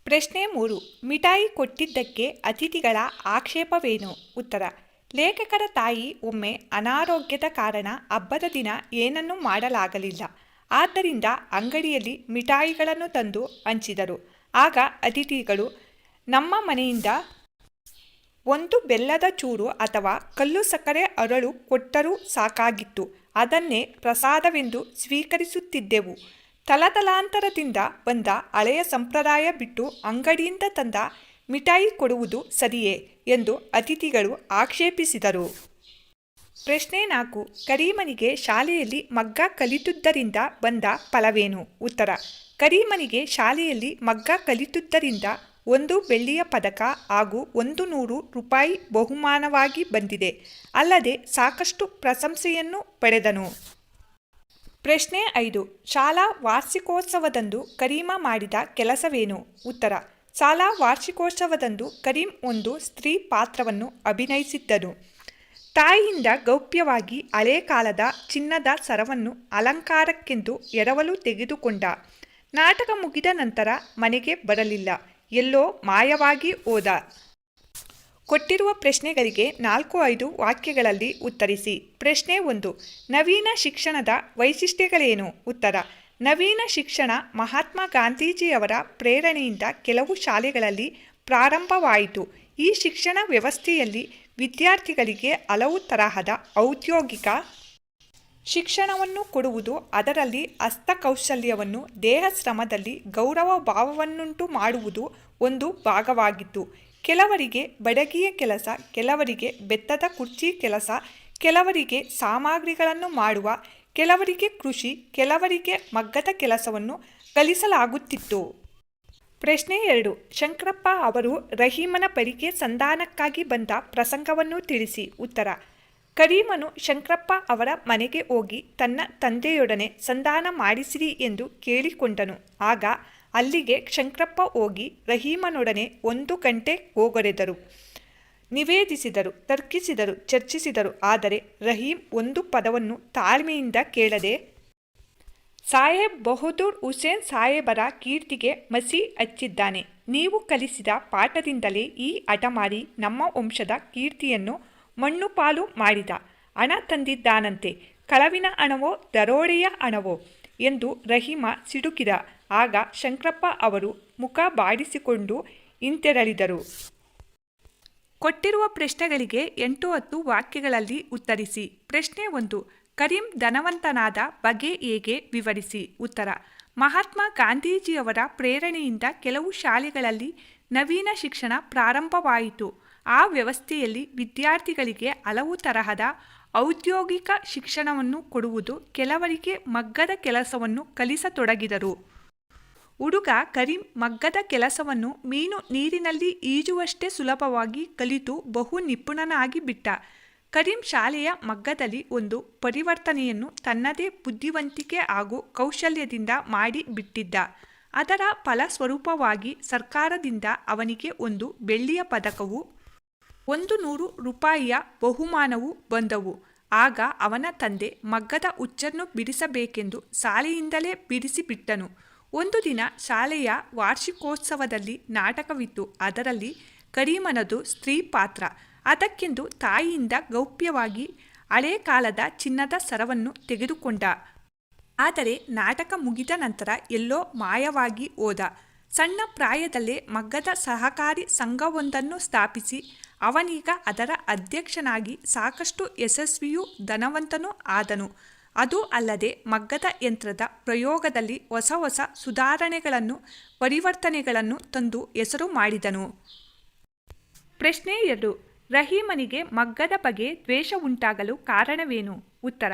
ಪ್ರಶ್ನೆ 3. ಮಿಠಾಯಿ ಕೊಟ್ಟಿದ್ದಕ್ಕೆ ಅತಿಥಿಗಳ ಆಕ್ಷೇಪವೇನು? ಉತ್ತರ: ಲೇಖಕರ ತಾಯಿ ಒಮ್ಮೆ ಅನಾರೋಗ್ಯದ ಕಾರಣ ಹಬ್ಬದ ದಿನ ಏನನ್ನೂ ಮಾಡಲಾಗಲಿಲ್ಲ. ಆದ್ದರಿಂದ ಅಂಗಡಿಯಲ್ಲಿ ಮಿಠಾಯಿಗಳನ್ನು ತಂದು ಹಂಚಿದರು. ಆಗ ಅತಿಥಿಗಳು, ನಮ್ಮ ಮನೆಯಿಂದ ಒಂದು ಬೆಲ್ಲದ ಚೂರು ಅಥವಾ ಕಲ್ಲು ಸಕ್ಕರೆ ಅರಳು ಕೊಟ್ಟರೂ ಸಾಕಾಗಿತ್ತು. ಅದನ್ನೇ ಪ್ರಸಾದವೆಂದು ಸ್ವೀಕರಿಸುತ್ತಿದ್ದೆವು. ತಲತಲಾಂತರದಿಂದ ಬಂದ ಹಳೆಯ ಸಂಪ್ರದಾಯ ಬಿಟ್ಟು ಅಂಗಡಿಯಿಂದ ತಂದ ಮಿಠಾಯಿ ಕೊಡುವುದು ಸರಿಯೇ ಎಂದು ಅತಿಥಿಗಳು ಆಕ್ಷೇಪಿಸಿದರು. ಪ್ರಶ್ನೆ 4. ಕರೀಮನಿಗೆ ಶಾಲೆಯಲ್ಲಿ ಮಗ್ಗ ಕಲಿತುದರಿಂದ ಬಂದ ಫಲವೇನು? ಉತ್ತರ: ಕರೀಮನಿಗೆ ಶಾಲೆಯಲ್ಲಿ ಮಗ್ಗ ಕಲಿತುದರಿಂದ 1 ಬೆಳ್ಳಿಯ ಪದಕ ಹಾಗೂ 100 ರೂಪಾಯಿ ಬಹುಮಾನವಾಗಿ ಬಂದಿದೆ. ಅಲ್ಲದೆ ಸಾಕಷ್ಟು ಪ್ರಶಂಸೆಯನ್ನು ಪಡೆದನು. ಪ್ರಶ್ನೆ 5. ಶಾಲಾ ವಾರ್ಷಿಕೋತ್ಸವದಂದು ಕರೀಮ ಮಾಡಿದ ಕೆಲಸವೇನು? ಉತ್ತರ: ಶಾಲಾ ವಾರ್ಷಿಕೋತ್ಸವದಂದು ಕರೀಂ ಒಂದು ಸ್ತ್ರೀ ಪಾತ್ರವನ್ನು ಅಭಿನಯಿಸಿದ್ದನು. ತಾಯಿಯಿಂದ ಗೌಪ್ಯವಾಗಿ ಹಳೆ ಕಾಲದ ಚಿನ್ನದ ಸರವನ್ನು ಅಲಂಕಾರಕ್ಕೆಂದು ಎರವಲು ತೆಗೆದುಕೊಂಡ. ನಾಟಕ ಮುಗಿದ ನಂತರ ಮನೆಗೆ ಬರಲಿಲ್ಲ, ಎಲ್ಲೋ ಮಾಯವಾಗಿ ಹೋದ. ಕೊಟ್ಟಿರುವ ಪ್ರಶ್ನೆಗಳಿಗೆ 4-5 ವಾಕ್ಯಗಳಲ್ಲಿ ಉತ್ತರಿಸಿ. ಪ್ರಶ್ನೆ 1. ನವೀನ ಶಿಕ್ಷಣದ ವೈಶಿಷ್ಟ್ಯಗಳೇನು? ಉತ್ತರ: ನವೀನ ಶಿಕ್ಷಣ ಮಹಾತ್ಮ ಗಾಂಧೀಜಿಯವರ ಪ್ರೇರಣೆಯಿಂದ ಕೆಲವು ಶಾಲೆಗಳಲ್ಲಿ ಪ್ರಾರಂಭವಾಯಿತು. ಈ ಶಿಕ್ಷಣ ವ್ಯವಸ್ಥೆಯಲ್ಲಿ ವಿದ್ಯಾರ್ಥಿಗಳಿಗೆ ಹಲವು ತರಹದ ಔದ್ಯೋಗಿಕ ಶಿಕ್ಷಣವನ್ನು ಕೊಡುವುದು, ಅದರಲ್ಲಿ ಹಸ್ತಕೌಶಲ್ಯವನ್ನು, ದೇಹ ಶ್ರಮದಲ್ಲಿ ಗೌರವ ಭಾವವನ್ನುಂಟು ಮಾಡುವುದು ಒಂದು ಭಾಗವಾಗಿತ್ತು. ಕೆಲವರಿಗೆ ಬಡಗಿಯ ಕೆಲಸ, ಕೆಲವರಿಗೆ ಬೆತ್ತದ ಕುರ್ಚಿ ಕೆಲಸ, ಕೆಲವರಿಗೆ ಸಾಮಗ್ರಿಗಳನ್ನು ಮಾಡುವ, ಕೆಲವರಿಗೆ ಕೃಷಿ, ಕೆಲವರಿಗೆ ಮಗ್ಗದ ಕೆಲಸವನ್ನು ಕಲಿಸಲಾಗುತ್ತಿತ್ತು. ಪ್ರಶ್ನೆ 2. ಶಂಕರಪ್ಪ ಅವರು ರಹೀಮನ ಬಳಿಗೆ ಸಂಧಾನಕ್ಕಾಗಿ ಬಂದ ಪ್ರಸಂಗವನ್ನು ತಿಳಿಸಿ. ಉತ್ತರ: ಕರೀಮನು ಶಂಕರಪ್ಪ ಅವರ ಮನೆಗೆ ಹೋಗಿ ತನ್ನ ತಂದೆಯೊಡನೆ ಸಂಧಾನ ಮಾಡಿಸಿರಿ ಎಂದು ಕೇಳಿಕೊಂಡನು. ಆಗ ಅಲ್ಲಿಗೆ ಶಂಕರಪ್ಪ ಹೋಗಿ ರಹೀಮನೊಡನೆ 1 ಗಂಟೆ ಹೋಗರೆದರು, ನಿವೇದಿಸಿದರು, ತರ್ಕಿಸಿದರು, ಚರ್ಚಿಸಿದರು. ಆದರೆ ರಹೀಮ್ ಒಂದು ಪದವನ್ನು ತಾಳ್ಮೆಯಿಂದ ಕೇಳದೆ, ಸಾಹೇಬ್ ಬಹದ್ದೂರ್ ಹುಸೇನ್ ಸಾಹೇಬರ ಕೀರ್ತಿಗೆ ಮಸಿ ಹಚ್ಚಿದ್ದಾನೆ. ನೀವು ಕಲಿಸಿದ ಪಾಠದಿಂದಲೇ ಈ ಹಠಮಾರಿ ನಮ್ಮ ವಂಶದ ಕೀರ್ತಿಯನ್ನು ಮಣ್ಣುಪಾಲು ಮಾಡಿದ. ಹಣ ತಂದಿದ್ದಾನಂತೆ, ಕಳವಿನ ಹಣವೋ ದರೋಡೆಯ ಹಣವೋ ಎಂದು ರಹೀಮ ಸಿಡುಕಿದ. ಆಗ ಶಂಕರಪ್ಪ ಅವರು ಮುಖ ಬಾಡಿಸಿಕೊಂಡು ಹಿಂತೆರಳಿದರು. ಕೊಟ್ಟಿರುವ ಪ್ರಶ್ನೆಗಳಿಗೆ 8-10 ವಾಕ್ಯಗಳಲ್ಲಿ ಉತ್ತರಿಸಿ. ಪ್ರಶ್ನೆ 1. ಕರೀಂ ಧನವಂತನಾದ ಬಗೆ ಹೇಗೆ? ವಿವರಿಸಿ. ಉತ್ತರ: ಮಹಾತ್ಮ ಗಾಂಧೀಜಿಯವರ ಪ್ರೇರಣೆಯಿಂದ ಕೆಲವು ಶಾಲೆಗಳಲ್ಲಿ ನವೀನ ಶಿಕ್ಷಣ ಪ್ರಾರಂಭವಾಯಿತು. ಆ ವ್ಯವಸ್ಥೆಯಲ್ಲಿ ವಿದ್ಯಾರ್ಥಿಗಳಿಗೆ ಹಲವು ತರಹದ ಔದ್ಯೋಗಿಕ ಶಿಕ್ಷಣವನ್ನು ಕೊಡುವುದು, ಕೆಲವರಿಗೆ ಮಗ್ಗದ ಕೆಲಸವನ್ನು ಕಲಿಸತೊಡಗಿದರು. ಹುಡುಗ ಕರೀಂ ಮಗ್ಗದ ಕೆಲಸವನ್ನು ಮೀನು ನೀರಿನಲ್ಲಿ ಈಜುವಷ್ಟೇ ಸುಲಭವಾಗಿ ಕಲಿತು ಬಹು ನಿಪುಣನಾಗಿ ಬಿಟ್ಟ. ಕರೀಂ ಶಾಲೆಯ ಮಗ್ಗದಲ್ಲಿ ಒಂದು ಪರಿವರ್ತನೆಯನ್ನು ತನ್ನದೇ ಬುದ್ಧಿವಂತಿಕೆ ಹಾಗೂ ಕೌಶಲ್ಯದಿಂದ ಮಾಡಿ ಬಿಟ್ಟಿದ್ದ. ಅದರ ಫಲಸ್ವರೂಪವಾಗಿ ಸರ್ಕಾರದಿಂದ ಅವನಿಗೆ ಒಂದು ಬೆಳ್ಳಿಯ ಪದಕವೂ 100 ರೂಪಾಯಿಯ ಬಹುಮಾನವೂ ಬಂದವು. ಆಗ ಅವನ ತಂದೆ ಮಗ್ಗದ ಹುಚ್ಚನ್ನು ಬಿಡಿಸಬೇಕೆಂದು ಶಾಲೆಯಿಂದಲೇ ಬಿಡಿಸಿಬಿಟ್ಟನು. ಒಂದು ದಿನ ಶಾಲೆಯ ವಾರ್ಷಿಕೋತ್ಸವದಲ್ಲಿ ನಾಟಕವಿತ್ತು. ಅದರಲ್ಲಿ ಕರೀಮನದು ಸ್ತ್ರೀ ಪಾತ್ರ. ಅದಕ್ಕೆಂದು ತಾಯಿಯಿಂದ ಗೌಪ್ಯವಾಗಿ ಹಳೆ ಕಾಲದ ಚಿನ್ನದ ಸರವನ್ನು ತೆಗೆದುಕೊಂಡ. ಆದರೆ ನಾಟಕ ಮುಗಿದ ನಂತರ ಎಲ್ಲೋ ಮಾಯವಾಗಿ ಹೋದ. ಸಣ್ಣ ಪ್ರಾಯದಲ್ಲೇ ಮಗ್ಗದ ಸಹಕಾರಿ ಸಂಘವೊಂದನ್ನು ಸ್ಥಾಪಿಸಿ ಅವನೀಗ ಅದರ ಅಧ್ಯಕ್ಷನಾಗಿ ಸಾಕಷ್ಟು ಯಶಸ್ವಿಯೂ ಧನವಂತನೂ ಆದನು. ಅದು ಅಲ್ಲದೆ ಮಗ್ಗದ ಯಂತ್ರದ ಪ್ರಯೋಗದಲ್ಲಿ ಹೊಸ ಹೊಸ ಸುಧಾರಣೆಗಳನ್ನು, ಪರಿವರ್ತನೆಗಳನ್ನು ತಂದು ಹೆಸರು ಮಾಡಿದನು. ಪ್ರಶ್ನೆ 2. ರಹೀಮನಿಗೆ ಮಗ್ಗದ ಬಗ್ಗೆ ದ್ವೇಷ ಉಂಟಾಗಲು ಕಾರಣವೇನು? ಉತ್ತರ: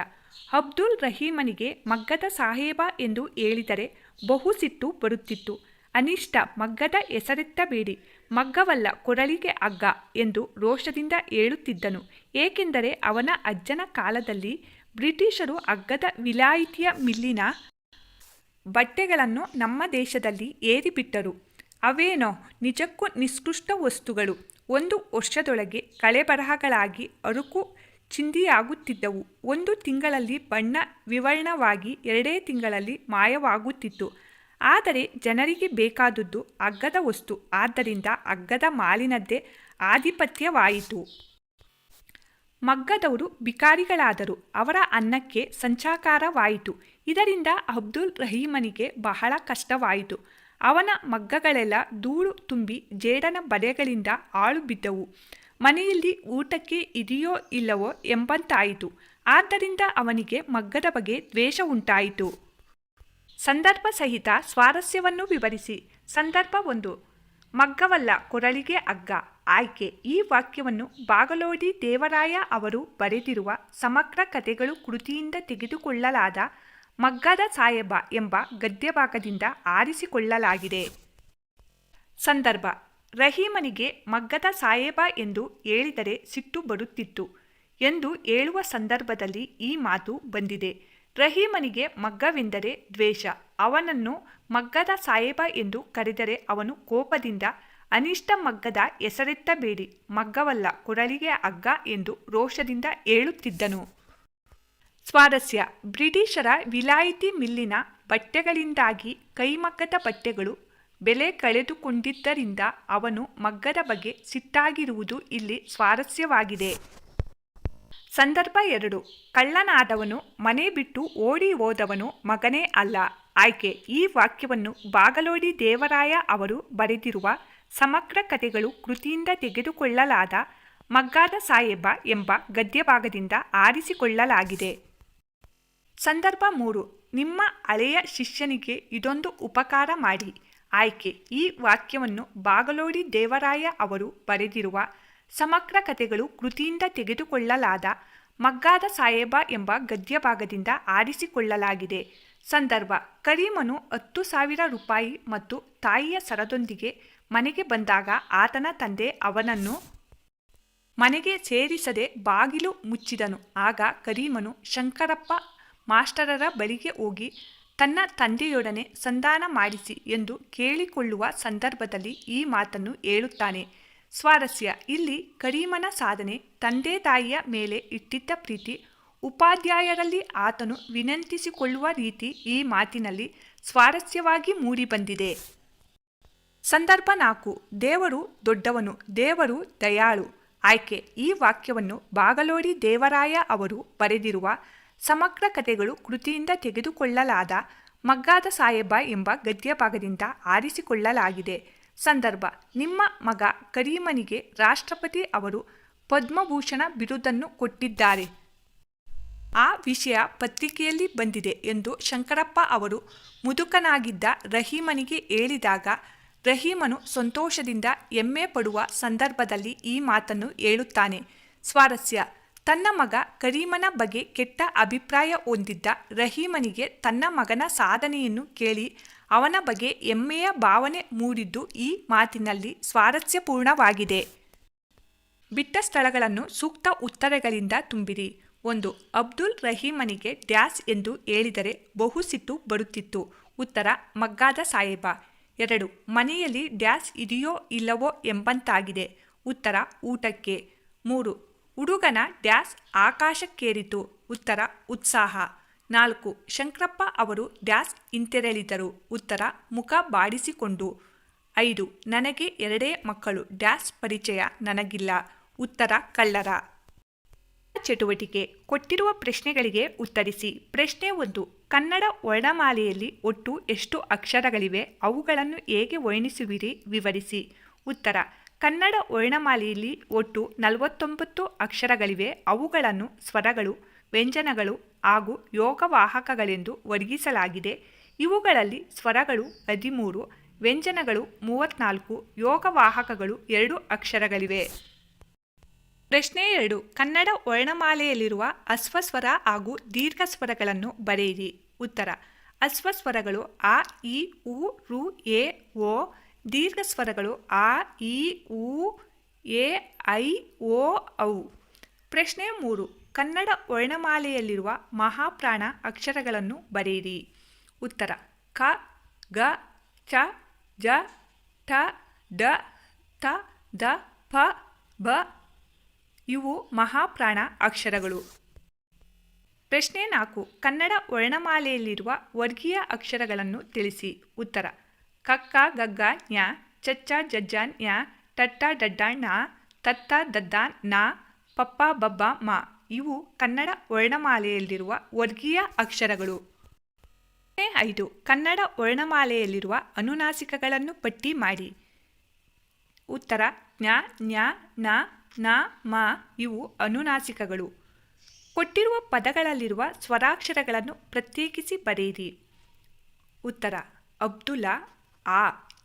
ಅಬ್ದುಲ್ ರಹೀಮನಿಗೆ ಮಗ್ಗದ ಸಾಹೇಬ ಎಂದು ಹೇಳಿದರೆ ಬಹು ಸಿಟ್ಟು ಬರುತ್ತಿತ್ತು. ಅನಿಷ್ಟ ಮಗ್ಗದ ಹೆಸರೆತ್ತಬೇಡಿ, ಮಗ್ಗವಲ್ಲ ಕೊರಳಿಗೆ ಹಗ್ಗ ಎಂದು ರೋಷದಿಂದ ಹೇಳುತ್ತಿದ್ದನು. ಏಕೆಂದರೆ ಅವನ ಅಜ್ಜನ ಕಾಲದಲ್ಲಿ ಬ್ರಿಟಿಷರು ಹಗ್ಗದ ವಿಲಾಯಿತಿಯ ಮಿಲ್ಲಿನ ಬಟ್ಟೆಗಳನ್ನು ನಮ್ಮ ದೇಶದಲ್ಲಿ ಏರಿಬಿಟ್ಟರು. ಅವೇನೋ ನಿಜಕ್ಕೂ ನಿಷ್ಕೃಷ್ಟ ವಸ್ತುಗಳು. 1 ವರ್ಷದೊಳಗೆ ಕಳೆಬರಹಗಳಾಗಿ ಹರುಕು ಚಿಂದಿಯಾಗುತ್ತಿದ್ದವು. 1 ತಿಂಗಳಲ್ಲಿ ಬಣ್ಣ ವಿವರ್ಣವಾಗಿ 2 ತಿಂಗಳಲ್ಲಿ ಮಾಯವಾಗುತ್ತಿತ್ತು. ಆದರೆ ಜನರಿಗೆ ಬೇಕಾದುದು ಹಗ್ಗದ ವಸ್ತು. ಆದ್ದರಿಂದ ಹಗ್ಗದ ಮಾಲಿನದ್ದೇ ಆಧಿಪತ್ಯವಾಯಿತು. ಮಗ್ಗದವರು ಬಿಕಾರಿಗಳಾದರು. ಅವರ ಅನ್ನಕ್ಕೆ ಸಂಚಾಕಾರವಾಯಿತು. ಇದರಿಂದ ಅಬ್ದುಲ್ ರಹೀಮನಿಗೆ ಬಹಳ ಕಷ್ಟವಾಯಿತು. ಅವನ ಮಗ್ಗಗಳೆಲ್ಲ ಧೂಳು ತುಂಬಿ ಜೇಡನ ಬಲೆಗಳಿಂದ ಹಾಳು ಬಿದ್ದವು. ಮನೆಯಲ್ಲಿ ಊಟಕ್ಕೆ ಇದೆಯೋ ಇಲ್ಲವೋ ಎಂಬಂತಾಯಿತು. ಆದ್ದರಿಂದ ಅವನಿಗೆ ಮಗ್ಗದ ಬಗ್ಗೆ ದ್ವೇಷ ಉಂಟಾಯಿತು. ಸಂದರ್ಭ ಸಹಿತ ಸ್ವಾರಸ್ಯವನ್ನು ವಿವರಿಸಿ. ಸಂದರ್ಭ 1. ಮಗ್ಗವಲ್ಲ ಕೊರಳಿಗೆ ಹಗ್ಗ. ಆಯ್ಕೆ: ಈ ವಾಕ್ಯವನ್ನು ಬಾಗಲೋಡಿ ದೇವರಾಯ ಅವರು ಬರೆದಿರುವ ಸಮಗ್ರ ಕಥೆಗಳು ಕೃತಿಯಿಂದ ತೆಗೆದುಕೊಳ್ಳಲಾದ ಮಗ್ಗದ ಸಾಹೇಬ ಎಂಬ ಗದ್ಯಭಾಗದಿಂದ ಆರಿಸಿಕೊಳ್ಳಲಾಗಿದೆ. ಸಂದರ್ಭ: ರಹೀಮನಿಗೆ ಮಗ್ಗದ ಸಾಹೇಬ ಎಂದು ಹೇಳಿದರೆ ಸಿಟ್ಟು ಬರುತ್ತಿತ್ತು ಎಂದು ಹೇಳುವ ಸಂದರ್ಭದಲ್ಲಿ ಈ ಮಾತು ಬಂದಿದೆ. ರಹೀಮನಿಗೆ ಮಗ್ಗವೆಂದರೆ ದ್ವೇಷ. ಅವನನ್ನು ಮಗ್ಗದ ಸಾಹೇಬ ಎಂದು ಕರೆದರೆ ಅವನು ಕೋಪದಿಂದ ಅನಿಷ್ಟ ಮಗ್ಗದ ಹೆಸರೆತ್ತಬೇಡಿ, ಮಗ್ಗವಲ್ಲ ಕೊರಳಿಗೆ ಹಗ್ಗ ಎಂದು ರೋಷದಿಂದ ಹೇಳುತ್ತಿದ್ದನು. ಸ್ವಾರಸ್ಯ: ಬ್ರಿಟಿಷರ ವಿಲಾಯಿತಿ ಮಿಲ್ಲಿನ ಬಟ್ಟೆಗಳಿಂದಾಗಿ ಕೈಮಗ್ಗದ ಬಟ್ಟೆಗಳು ಬೆಲೆ ಕಳೆದುಕೊಂಡಿದ್ದರಿಂದ ಅವನು ಮಗ್ಗದ ಬಗ್ಗೆ ಸಿಟ್ಟಾಗಿರುವುದು ಇಲ್ಲಿ ಸ್ವಾರಸ್ಯವಾಗಿದೆ. ಸಂದರ್ಭ 2. ಕಳ್ಳನಾದವನು ಮನೆ ಬಿಟ್ಟು ಓಡಿ ಹೋದವನು ಮಗನೇ ಅಲ್ಲ. ಆಯ್ಕೆ. ಈ ವಾಕ್ಯವನ್ನು ಬಾಗಲೋಡಿ ದೇವರಾಯ ಅವರು ಬರೆದಿರುವ ಸಮಗ್ರ ಕಥೆಗಳು ಕೃತಿಯಿಂದ ತೆಗೆದುಕೊಳ್ಳಲಾದ ಮಗ್ಗಾದ ಸಾಹೇಬ ಎಂಬ ಗದ್ಯಭಾಗದಿಂದ ಆರಿಸಿಕೊಳ್ಳಲಾಗಿದೆ. ಸಂದರ್ಭ 3. ನಿಮ್ಮ ಹಳೆಯ ಶಿಷ್ಯನಿಗೆ ಇದೊಂದು ಉಪಕಾರ ಮಾಡಿ. ಆಯ್ಕೆ. ಈ ವಾಕ್ಯವನ್ನು ಬಾಗಲೋಡಿ ದೇವರಾಯ ಅವರು ಬರೆದಿರುವ ಸಮಗ್ರ ಕಥೆಗಳು ಕೃತಿಯಿಂದ ತೆಗೆದುಕೊಳ್ಳಲಾದ ಮಗ್ಗಾದ ಸಾಹೇಬ ಎಂಬ ಗದ್ಯಭಾಗದಿಂದ ಆರಿಸಿಕೊಳ್ಳಲಾಗಿದೆ. ಸಂದರ್ಭ. ಕರೀಮನು 10,000 ರೂಪಾಯಿ ಮತ್ತು ತಾಯಿಯ ಸರದೊಂದಿಗೆ ಮನೆಗೆ ಬಂದಾಗ ಆತನ ತಂದೆ ಅವನನ್ನು ಮನೆಗೆ ಸೇರಿಸದೆ ಬಾಗಿಲು ಮುಚ್ಚಿದನು. ಆಗ ಕರೀಮನು ಶಂಕರಪ್ಪ ಮಾಸ್ಟರರ ಬಳಿಗೆ ಹೋಗಿ ತನ್ನ ತಂದೆಯೊಡನೆ ಸಂಧಾನ ಮಾಡಿಸಿ ಎಂದು ಕೇಳಿಕೊಳ್ಳುವ ಸಂದರ್ಭದಲ್ಲಿ ಈ ಮಾತನ್ನು ಹೇಳುತ್ತಾನೆ. ಸ್ವಾರಸ್ಯ. ಇಲ್ಲಿ ಕರೀಮನ ಸಾಧನೆ, ತಂದೆ ತಾಯಿಯ ಮೇಲೆ ಇಟ್ಟಿದ್ದ ಪ್ರೀತಿ, ಉಪಾಧ್ಯಾಯರಲ್ಲಿ ಆತನು ವಿನಂತಿಸಿಕೊಳ್ಳುವ ರೀತಿ ಈ ಮಾತಿನಲ್ಲಿ ಸ್ವಾರಸ್ಯವಾಗಿ ಮೂಡಿಬಂದಿದೆ. ಸಂದರ್ಭ 4. ದೇವರು ದೊಡ್ಡವನು, ದೇವರು ದಯಾಳು. ಆಯ್ಕೆ. ಈ ವಾಕ್ಯವನ್ನು ಬಾಗಲೋಡಿ ದೇವರಾಯ ಅವರು ಬರೆದಿರುವ ಸಮಗ್ರ ಕಥೆಗಳು ಕೃತಿಯಿಂದ ತೆಗೆದುಕೊಳ್ಳಲಾದ ಮಗ್ಗಾದ ಸಾಹೇಬ ಎಂಬ ಗದ್ಯಭಾಗದಿಂದ ಆರಿಸಿಕೊಳ್ಳಲಾಗಿದೆ. ಸಂದರ್ಭ. ನಿಮ್ಮ ಮಗ ಕರೀಮನಿಗೆ ರಾಷ್ಟ್ರಪತಿ ಅವರು ಪದ್ಮಭೂಷಣ ಬಿರುದನ್ನು ಕೊಟ್ಟಿದ್ದಾರೆ. ಆ ವಿಷಯ ಪತ್ರಿಕೆಯಲ್ಲಿ ಬಂದಿದೆ ಎಂದು ಶಂಕರಪ್ಪ ಅವರು ಮುದುಕನಾಗಿದ್ದ ರಹೀಮನಿಗೆ ಹೇಳಿದಾಗ ರಹೀಮನು ಸಂತೋಷದಿಂದ ಹೆಮ್ಮೆ ಪಡುವ ಸಂದರ್ಭದಲ್ಲಿ ಈ ಮಾತನ್ನು ಹೇಳುತ್ತಾನೆ. ಸ್ವಾರಸ್ಯ. ತನ್ನ ಮಗ ಕರೀಮನ ಬಗ್ಗೆ ಕೆಟ್ಟ ಅಭಿಪ್ರಾಯ ಹೊಂದಿದ್ದ ರಹೀಮನಿಗೆ ತನ್ನ ಮಗನ ಸಾಧನೆಯನ್ನು ಕೇಳಿ ಅವನ ಬಗ್ಗೆ ಹೆಮ್ಮೆಯ ಭಾವನೆ ಮೂಡಿದ್ದು ಈ ಮಾತಿನಲ್ಲಿ ಸ್ವಾರಸ್ಯಪೂರ್ಣವಾಗಿದೆ. ಬಿಟ್ಟ ಸ್ಥಳಗಳನ್ನು ಸೂಕ್ತ ಉತ್ತರಗಳಿಂದ ತುಂಬಿರಿ. 1. ಅಬ್ದುಲ್ ರಹೀಮನಿಗೆ ಡ್ಯಾಸ್ ಎಂದು ಹೇಳಿದರೆ ಬಹು ಸಿಟ್ಟು ಬರುತ್ತಿತ್ತು. ಉತ್ತರ. ಮಗ್ಗಾದ ಸಾಹೇಬ. 2. ಮನೆಯಲ್ಲಿ ಡ್ಯಾಸ್ ಇದೆಯೋ ಇಲ್ಲವೋ ಎಂಬಂತಾಗಿದೆ. ಉತ್ತರ. ಊಟಕ್ಕೆ. 3. ಹುಡುಗನ ಡ್ಯಾಸ್ ಆಕಾಶಕ್ಕೇರಿತು. ಉತ್ತರ. ಉತ್ಸಾಹ. 4. ಶಂಕರಪ್ಪ ಅವರು ಡ್ಯಾಸ್ ಹಿಂತೆರಳಿದರು. ಉತ್ತರ. ಮುಖ ಬಾಡಿಸಿಕೊಂಡು. 5. ನನಗೆ 2 ಮಕ್ಕಳು. ಡ್ಯಾಸ್ ಪರಿಚಯ ನನಗಿಲ್ಲ. ಉತ್ತರ. ಕಳ್ಳರ. ಚಟುವಟಿಕೆ. ಕೊಟ್ಟಿರುವ ಪ್ರಶ್ನೆಗಳಿಗೆ ಉತ್ತರಿಸಿ. ಪ್ರಶ್ನೆ 1. ಕನ್ನಡ ವರ್ಣಮಾಲೆಯಲ್ಲಿ ಒಟ್ಟು ಎಷ್ಟು ಅಕ್ಷರಗಳಿವೆ? ಅವುಗಳನ್ನು ಹೇಗೆ ವರ್ಣಿಸುವಿರಿ? ವಿವರಿಸಿ. ಉತ್ತರ. ಕನ್ನಡ ವರ್ಣಮಾಲೆಯಲ್ಲಿ ಒಟ್ಟು 49 ಅಕ್ಷರಗಳಿವೆ. ಅವುಗಳನ್ನು ಸ್ವರಗಳು, ವ್ಯಂಜನಗಳು ಹಾಗೂ ಯೋಗವಾಹಕಗಳೆಂದು ವರ್ಗಿಸಲಾಗಿದೆ. ಇವುಗಳಲ್ಲಿ ಸ್ವರಗಳು 13, ವ್ಯಂಜನಗಳು 34, ಯೋಗವಾಹಕಗಳು 2 ಅಕ್ಷರಗಳಿವೆ. ಪ್ರಶ್ನೆ 2. ಕನ್ನಡ ವರ್ಣಮಾಲೆಯಲ್ಲಿರುವ ಅಸ್ವಸ್ವರ ಹಾಗೂ ದೀರ್ಘಸ್ವರಗಳನ್ನು ಬರೆಯಿರಿ. ಉತ್ತರ. ಅಸ್ವಸ್ವರಗಳು ಅ, ಇ, ಉ, ಋ, ಎ, ಓ. ದೀರ್ಘಸ್ವರಗಳು ಆ, ಇ, ಉ, ಎ, ಐ, ಓ, ಔ. ಪ್ರಶ್ನೆ 3. ಕನ್ನಡ ವರ್ಣಮಾಲೆಯಲ್ಲಿರುವ ಮಹಾಪ್ರಾಣ ಅಕ್ಷರಗಳನ್ನು ಬರೆಯಿರಿ. ಉತ್ತರ. ಕ, ಗ, ಚ, ಜ, ಠ, ಡ, ಥ, ದ, ಪ, ಬ. ಇವು ಮಹಾಪ್ರಾಣ ಅಕ್ಷರಗಳು. ಪ್ರಶ್ನೆ 4. ಕನ್ನಡ ವರ್ಣಮಾಲೆಯಲ್ಲಿರುವ ವರ್ಗೀಯ ಅಕ್ಷರಗಳನ್ನು ತಿಳಿಸಿ. ಉತ್ತರ. ಕಕ್ಕ ಗಗ್ಗ ಞ, ಚಚ್ಚ ಜಜ್ಜ ಞ, ಟಟ್ಟ ಡಡ್ಡ ಣ, ತತ್ತ ದದ್ದ ನ, ಪಪ್ಪ ಬಬ್ಬ ಮ. ಇವು ಕನ್ನಡ ವರ್ಣಮಾಲೆಯಲ್ಲಿರುವ ವರ್ಗೀಯ ಅಕ್ಷರಗಳು. ಪ್ರಶ್ನೆ 5. ಕನ್ನಡ ವರ್ಣಮಾಲೆಯಲ್ಲಿರುವ ಅನುನಾಸಿಕಗಳನ್ನು ಪಟ್ಟಿ ಮಾಡಿ. ಉತ್ತರ. ಜ್ಞ, ಞ, ನ, ನ, ಮ. ಇವು ಅನುನಾಸಿಕಗಳು. ಕೊಟ್ಟಿರುವ ಪದಗಳಲ್ಲಿರುವ ಸ್ವರಾಕ್ಷರಗಳನ್ನು ಪ್ರತ್ಯೇಕಿಸಿ ಬರೆಯಿರಿ. ಉತ್ತರ. ಅಬ್ದುಲ್ಲ ಆ,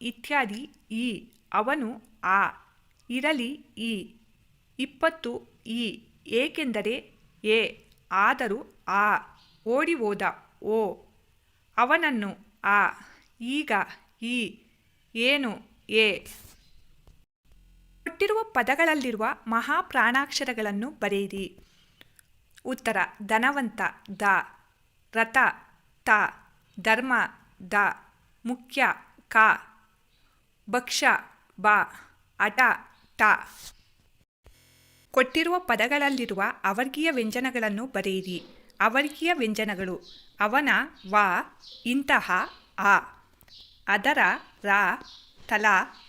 ಇತ್ಯಾದಿ ಇ, ಅವನು ಆ, ಇರಲಿ ಇ, 20 ಇ, ಏಕೆಂದರೆ ಎ, ಆದರೂ ಆ, ಓಡಿ ಹೋದ ಓ, ಅವನನ್ನು ಆ, ಈಗ ಈ, ಏನು ಎ. ಕೊಟ್ಟಿರುವ ಪದಗಳಲ್ಲಿರುವ ಮಹಾಪ್ರಾಣಾಕ್ಷರಗಳನ್ನು ಬರೆಯಿರಿ. ಉತ್ತರ. ಧನವಂತ ದ, ರಥ ತ, ಧರ್ಮ ದ, ಮುಖ್ಯ ಕ, ಭಕ್ಷ್ಯ ಬ, ಹಠ ಟ. ಕೊಟ್ಟಿರುವ ಪದಗಳಲ್ಲಿರುವ ಅವರ್ಗೀಯ ವ್ಯಂಜನಗಳನ್ನು ಬರೆಯಿರಿ. ಅವರ್ಗೀಯ ವ್ಯಂಜನಗಳು ಅವನ ವ, ಇಂತಹ ಆ, ಅದರ ರ ತಲ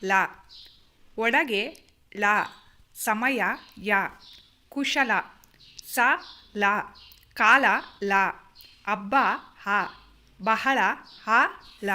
ಲ ಒಳಗೆ ಲ ಸಮಯ ಯ ಕುಶಲ ಸ ಲ ಕಾಲ ಲ ಹಬ್ಬ ಹ ಬಹಳ ಹ ಲ